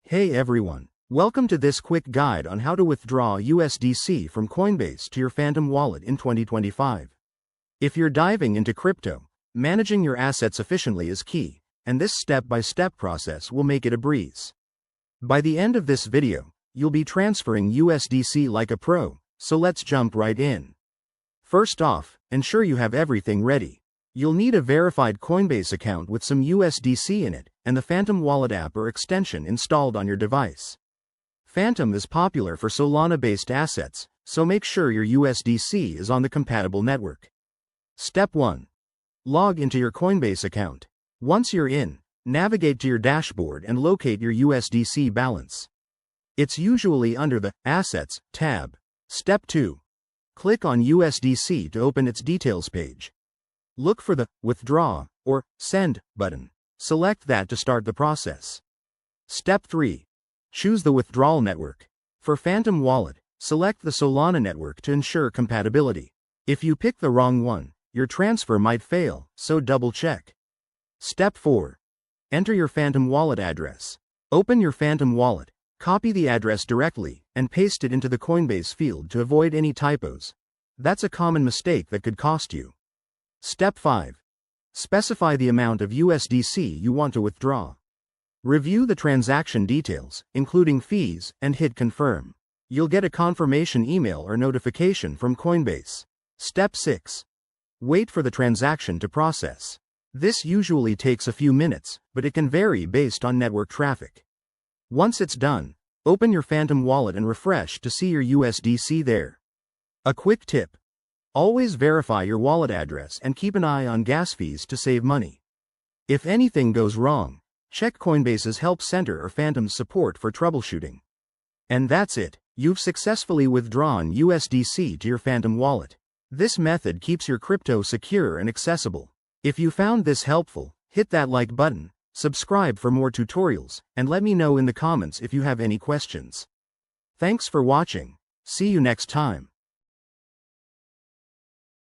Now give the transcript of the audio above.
Hey everyone, welcome to this quick guide on how to withdraw USDC from Coinbase to your Phantom wallet in 2025. If you're diving into crypto, managing your assets efficiently is key, and this step-by-step process will make it a breeze. By the end of this video, you'll be transferring USDC like a pro, so let's jump right in. First off, ensure you have everything ready. You'll need a verified Coinbase account with some USDC in it, and the Phantom Wallet app or extension installed on your device. Phantom is popular for Solana-based assets, so make sure your USDC is on the compatible network. Step 1. Log into your Coinbase account. Once you're in, navigate to your dashboard and locate your USDC balance. It's usually under the Assets tab. Step 2. Click on USDC to open its details page. Look for the Withdraw or Send button. Select that to start the process. Step 3. Choose the withdrawal network. For Phantom Wallet, select the Solana network to ensure compatibility. If you pick the wrong one, your transfer might fail, so double check. Step 4. Enter your Phantom Wallet address. Open your Phantom Wallet, copy the address directly, and paste it into the Coinbase field to avoid any typos. That's a common mistake that could cost you. Step 5. Specify the amount of USDC you want to withdraw. Review the transaction details, including fees, and hit Confirm. You'll get a confirmation email or notification from Coinbase. Step 6. Wait for the transaction to process. This usually takes a few minutes, but it can vary based on network traffic. Once it's done, open your Phantom Wallet and refresh to see your USDC there. A quick tip. Always verify your wallet address and keep an eye on gas fees to save money. If anything goes wrong, check Coinbase's Help Center or Phantom's support for troubleshooting. And that's it, you've successfully withdrawn USDC to your Phantom wallet. This method keeps your crypto secure and accessible. If you found this helpful, hit that like button, subscribe for more tutorials, and let me know in the comments if you have any questions. Thanks for watching. See you next time.